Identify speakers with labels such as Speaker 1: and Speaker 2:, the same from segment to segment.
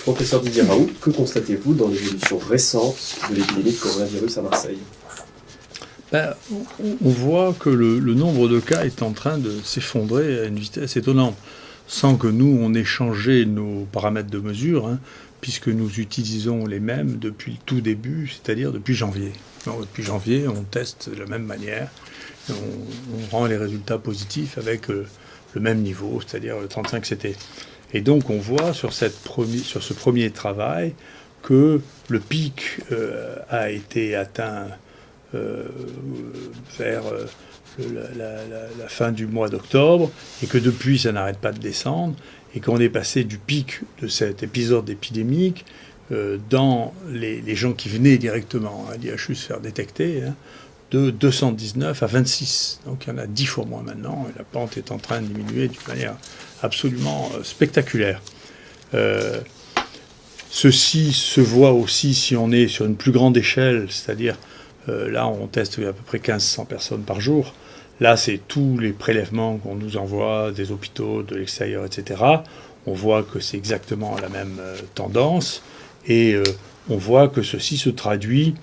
Speaker 1: Professeur Didier Raoult, que constatez-vous dans l'évolution récente de l'épidémie de coronavirus à Marseille?
Speaker 2: On voit que le nombre de cas est en train de s'effondrer à une vitesse étonnante, sans que nous, on ait changé nos paramètres de mesure, puisque nous utilisons les mêmes depuis le tout début, c'est-à-dire depuis janvier. Donc, depuis janvier, on teste de la même manière, on rend les résultats positifs avec le même niveau, c'est-à-dire le 35 CT. Et donc on voit sur ce premier travail que le pic a été atteint vers la fin du mois d'octobre, et que depuis ça n'arrête pas de descendre, et qu'on est passé du pic de cet épisode épidémique dans les gens qui venaient directement à l'IHU se faire détecter, de 219 à 26. Donc il y en a 10 fois moins maintenant, et la pente est en train de diminuer d'une manière absolument spectaculaire. Ceci se voit aussi si on est sur une plus grande échelle, c'est-à-dire là on teste à peu près 1500 personnes par jour. Là c'est tous les prélèvements qu'on nous envoie des hôpitaux, de l'extérieur, etc. On voit que c'est exactement la même tendance, et on voit que ceci se traduit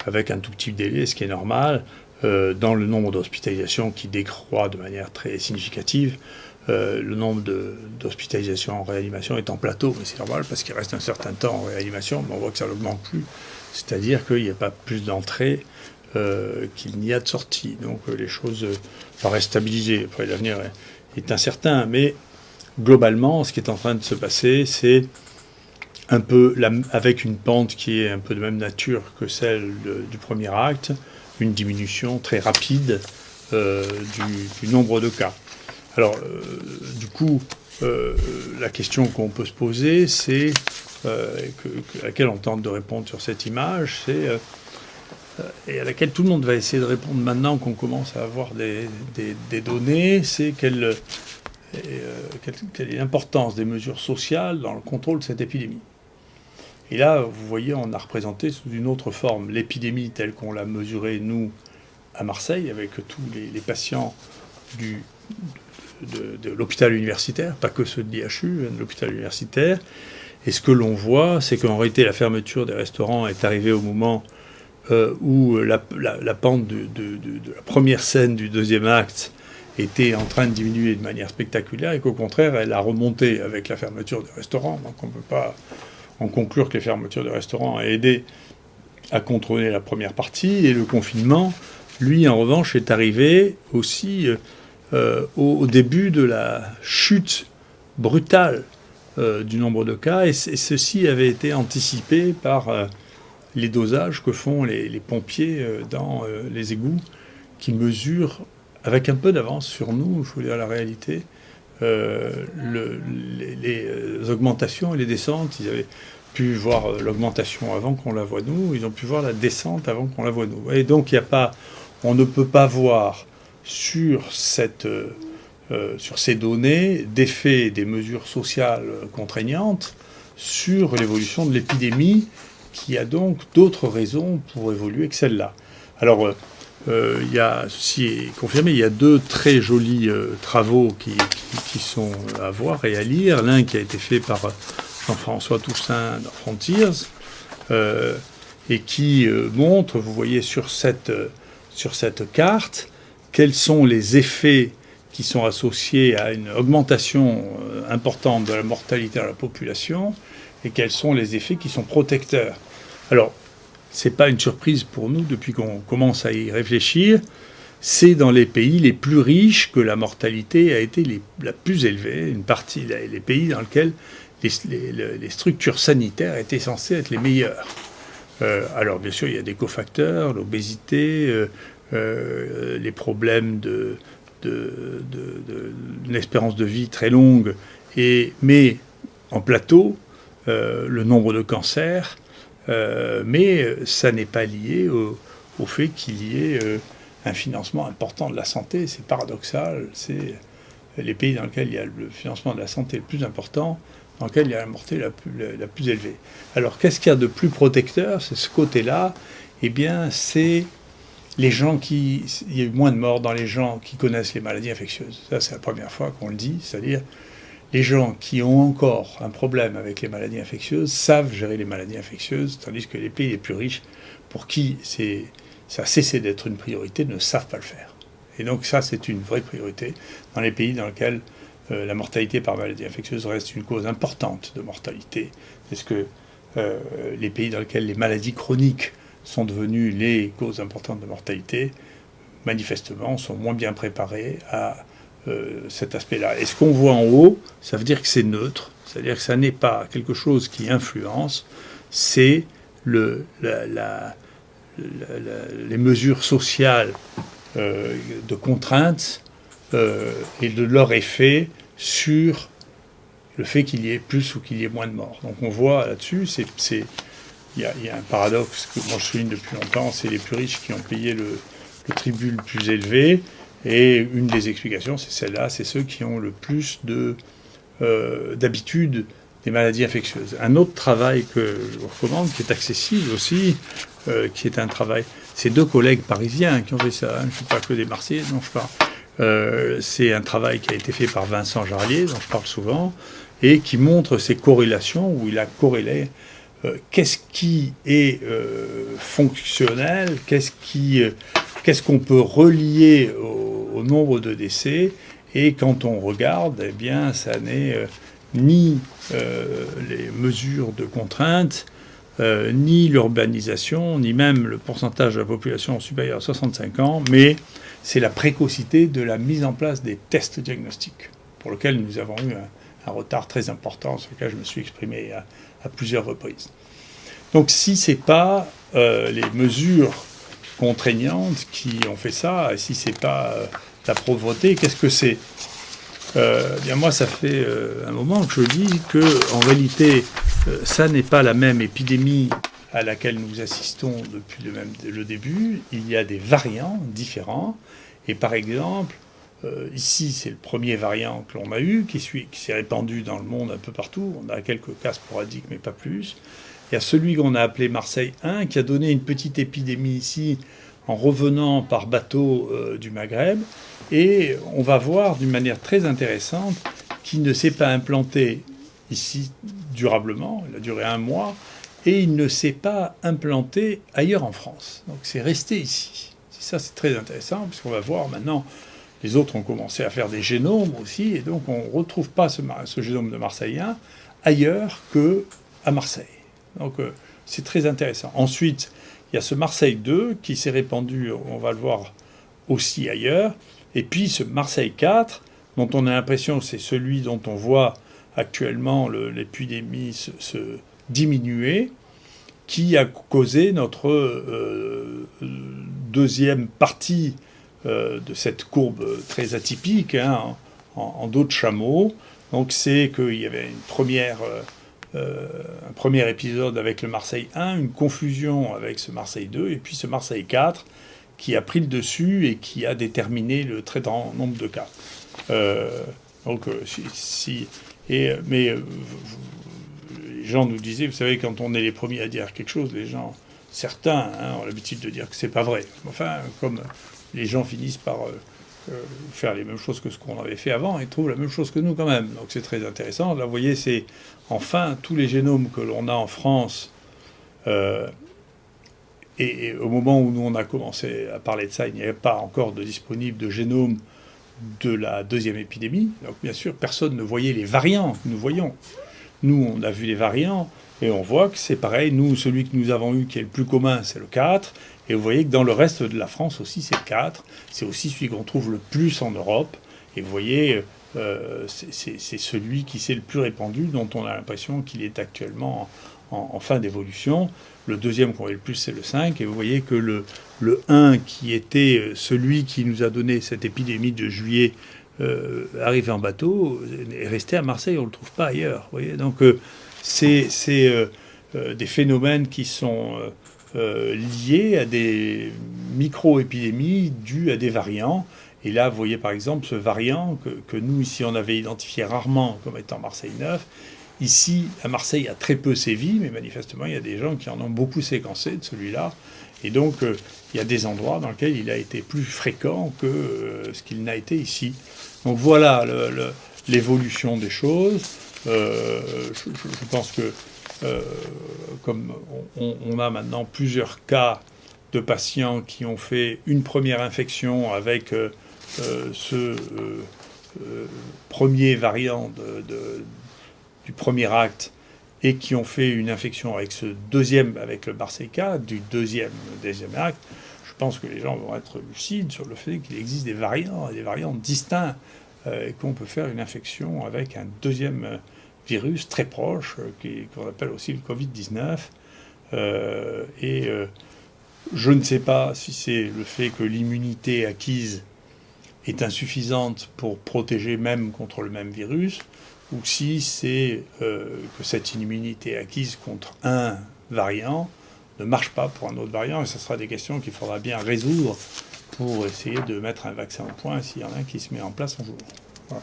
Speaker 2: avec un tout petit délai, ce qui est normal, dans le nombre d'hospitalisations qui décroît de manière très significative. Le nombre d'hospitalisations en réanimation est en plateau, mais c'est normal parce qu'il reste un certain temps en réanimation, mais on voit que ça n'augmente plus. C'est-à-dire qu'il n'y a pas plus d'entrées qu'il n'y a de sorties. Donc les choses paraissent stabilisées. Après, l'avenir est incertain, mais globalement, ce qui est en train de se passer, c'est un peu avec une pente qui est un peu de même nature que celle du premier acte, une diminution très rapide du nombre de cas. Alors, du coup, la question qu'on peut se poser, c'est, à laquelle on tente de répondre sur cette image, c'est, et à laquelle tout le monde va essayer de répondre maintenant qu'on commence à avoir des données, c'est quelle est l'importance des mesures sociales dans le contrôle de cette épidémie. Et là, vous voyez, on a représenté sous une autre forme l'épidémie telle qu'on l'a mesurée, nous, à Marseille, avec tous les patients de l'hôpital universitaire, pas que ceux de l'IHU, de l'hôpital universitaire. Et ce que l'on voit, c'est qu'en réalité, la fermeture des restaurants est arrivée au moment où la pente de la première scène du deuxième acte était en train de diminuer de manière spectaculaire, et qu'au contraire, elle a remonté avec la fermeture des restaurants. Donc on ne peut pas en conclure que les fermetures de restaurants ont aidé à contrôler la première partie, et le confinement, lui, en revanche, est arrivé aussi au début de la chute brutale du nombre de cas, et ceci avait été anticipé par les dosages que font les pompiers dans les égouts, qui mesurent avec un peu d'avance sur nous, je vous dire la réalité, les augmentations et les descentes. Ils avaient pu voir l'augmentation avant qu'on la voie nous, ils ont pu voir la descente avant qu'on la voie nous. Et donc on ne peut pas voir sur ces données d'effet des mesures sociales contraignantes sur l'évolution de l'épidémie, qui a donc d'autres raisons pour évoluer que celle-là. Alors, ceci est confirmé, il y a deux très jolis travaux qui sont à voir et à lire. L'un qui a été fait par Jean-François Toussaint dans Frontiers, et qui montre, vous voyez sur cette carte, quels sont les effets qui sont associés à une augmentation importante de la mortalité de la population, et quels sont les effets qui sont protecteurs. Alors, ce n'est pas une surprise pour nous depuis qu'on commence à y réfléchir. C'est dans les pays les plus riches que la mortalité a été la plus élevée, une partie, les pays dans lesquels les structures sanitaires étaient censées être les meilleures. Alors, bien sûr, il y a des cofacteurs, l'obésité, les problèmes d'une espérance de vie très longue, mais en plateau, le nombre de cancers, mais ça n'est pas lié au fait qu'il y ait un financement important de la santé. C'est paradoxal, c'est les pays dans lesquels il y a le financement de la santé le plus important, dans lesquels il y a la mortalité la plus élevée. Alors, qu'est-ce qu'il y a de plus protecteur? C'est ce côté-là. Eh bien, c'est les gens il y a eu moins de morts dans les gens qui connaissent les maladies infectieuses. Ça, c'est la première fois qu'on le dit, c'est-à-dire les gens qui ont encore un problème avec les maladies infectieuses savent gérer les maladies infectieuses, tandis que les pays les plus riches, pour qui ça a cessé d'être une priorité, ne savent pas le faire. Et donc ça, c'est une vraie priorité dans les pays dans lesquels la mortalité par maladie infectieuse reste une cause importante de mortalité. Est-ce que les pays dans lesquels les maladies chroniques sont devenues les causes importantes de mortalité, manifestement, sont moins bien préparés à cet aspect-là. Et ce qu'on voit en haut, ça veut dire que c'est neutre, c'est-à-dire que ça n'est pas quelque chose qui influence, c'est les mesures sociales de contraintes et de leur effet sur le fait qu'il y ait plus ou qu'il y ait moins de morts. Donc on voit là-dessus, il y a un paradoxe que moi je souligne depuis longtemps, c'est les plus riches qui ont payé le tribut le plus élevé, et une des explications, c'est celle-là, c'est ceux qui ont le plus d'habitude des maladies infectieuses. Un autre travail que je vous recommande, qui est accessible aussi, qui est un travail... C'est 2 collègues parisiens qui ont fait ça, hein, je ne suis pas que des Marseillais, dont je parle. C'est un travail qui a été fait par Vincent Jarlier, dont je parle souvent, et qui montre ces corrélations, où il a corrélé qu'est-ce qui est fonctionnel, qu'est-ce qu'on peut relier au nombre de décès, et quand on regarde, eh bien, ça n'est ni les mesures de contrainte, ni l'urbanisation, ni même le pourcentage de la population supérieure à 65 ans, mais c'est la précocité de la mise en place des tests diagnostiques, pour lequel nous avons eu un retard très important, sur lequel je me suis exprimé à plusieurs reprises. Donc si ce n'est pas les mesures contraignantes qui ont fait ça, et si ce n'est pas la pauvreté, qu'est-ce que c'est ? Bien moi, ça fait un moment que je dis qu'en réalité, ça n'est pas la même épidémie à laquelle nous assistons depuis le début. Il y a des variants différents. Et par exemple, ici, c'est le premier variant que l'on a eu, qui s'est répandu dans le monde un peu partout. On a quelques cas sporadiques, mais pas plus. Il y a celui qu'on a appelé Marseille 1, qui a donné une petite épidémie ici, en revenant par bateau du Maghreb. Et on va voir d'une manière très intéressante qu'il ne s'est pas implanté ici durablement, il a duré 1 mois, et il ne s'est pas implanté ailleurs en France. Donc c'est resté ici. Ça, c'est très intéressant, puisqu'on va voir maintenant, les autres ont commencé à faire des génomes aussi, et donc on ne retrouve pas ce génome de Marseille 1 ailleurs qu'à Marseille. Donc c'est très intéressant. Ensuite, il y a ce Marseille 2 qui s'est répandu, on va le voir aussi ailleurs, et puis ce Marseille 4, dont on a l'impression que c'est celui dont on voit actuellement l'épidémie se diminuer, qui a causé notre deuxième partie de cette courbe très atypique, hein, en dos de chameau. Donc c'est qu'il y avait un premier épisode avec le Marseille 1, une confusion avec ce Marseille 2, et puis ce Marseille 4 qui a pris le dessus et qui a déterminé le très grand nombre de cas. Les gens nous disaient, vous savez, quand on est les premiers à dire quelque chose, certains ont l'habitude de dire que c'est pas vrai. Enfin, comme les gens finissent par faire les mêmes choses que ce qu'on avait fait avant, ils trouvent la même chose que nous quand même. Donc c'est très intéressant. Là, vous voyez, c'est enfin tous les génomes que l'on a en France. Et au moment où nous on a commencé à parler de ça, il n'y avait pas encore de disponible de génome de la deuxième épidémie. Donc bien sûr, personne ne voyait les variants que nous voyons. Nous, on a vu les variants et on voit que c'est pareil. Nous, celui que nous avons eu qui est le plus commun, c'est le 4. Et vous voyez que dans le reste de la France aussi, c'est le 4. C'est aussi celui qu'on trouve le plus en Europe. Et vous voyez, c'est celui qui s'est le plus répandu, dont on a l'impression qu'il est actuellement en fin d'évolution. Le deuxième qu'on voit le plus, c'est le 5. Et vous voyez que le 1, qui était celui qui nous a donné cette épidémie de juillet, arrivé en bateau, est resté à Marseille. On ne le trouve pas ailleurs. Vous voyez. Donc, c'est des phénomènes qui sont liés à des micro-épidémies dues à des variants. Et là, vous voyez par exemple ce variant que nous, ici, on avait identifié rarement comme étant Marseille 9. Ici, à Marseille, il y a très peu sévi, mais manifestement, il y a des gens qui en ont beaucoup séquencé de celui-là. Et donc, il y a des endroits dans lesquels il a été plus fréquent que ce qu'il n'a été ici. Donc voilà l'évolution des choses. Je pense que comme on a maintenant plusieurs cas de patients qui ont fait une première infection avec ce premier variant du premier acte et qui ont fait une infection avec avec le Barséka du deuxième acte, je pense que les gens vont être lucides sur le fait qu'il existe des variants distincts et qu'on peut faire une infection avec un deuxième virus très proche qu'on appelle aussi le Covid-19. Je ne sais pas si c'est le fait que l'immunité acquise est insuffisante pour protéger même contre le même virus, ou si c'est que cette immunité acquise contre un variant ne marche pas pour un autre variant, et ce sera des questions qu'il faudra bien résoudre pour essayer de mettre un vaccin au point s'il y en a un qui se met en place un jour. Voilà.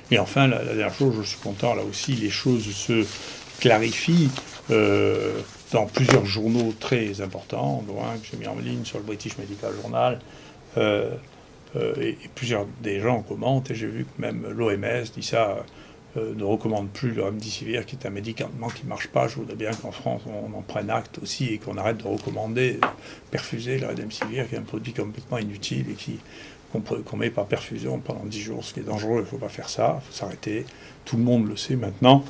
Speaker 2: Et enfin, la dernière chose, je suis content, là aussi, les choses se clarifient dans plusieurs journaux très importants, dont un que j'ai mis en ligne sur le British Medical Journal, et plusieurs des gens commentent, et j'ai vu que même l'OMS dit ça, ne recommande plus le remdesivir, qui est un médicament qui ne marche pas. Je voudrais bien qu'en France, on en prenne acte aussi, et qu'on arrête de recommander, perfuser le remdesivir, qui est un produit complètement inutile, et qu'on met par perfusion pendant 10 jours, ce qui est dangereux. Il ne faut pas faire ça, il faut s'arrêter. Tout le monde le sait maintenant.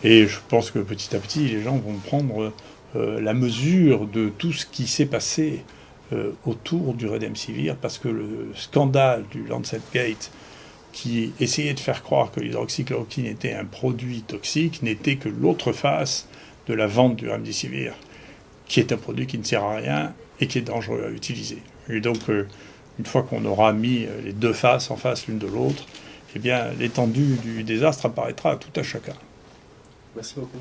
Speaker 2: Et je pense que petit à petit, les gens vont prendre la mesure de tout ce qui s'est passé autour du remdesivir, parce que le scandale du Lancet Gate, qui essayait de faire croire que l'hydroxychloroquine était un produit toxique, n'était que l'autre face de la vente du remdesivir, qui est un produit qui ne sert à rien et qui est dangereux à utiliser. Et donc, une fois qu'on aura mis les deux faces en face l'une de l'autre, eh bien, l'étendue du désastre apparaîtra à tout à chacun.
Speaker 1: Merci beaucoup.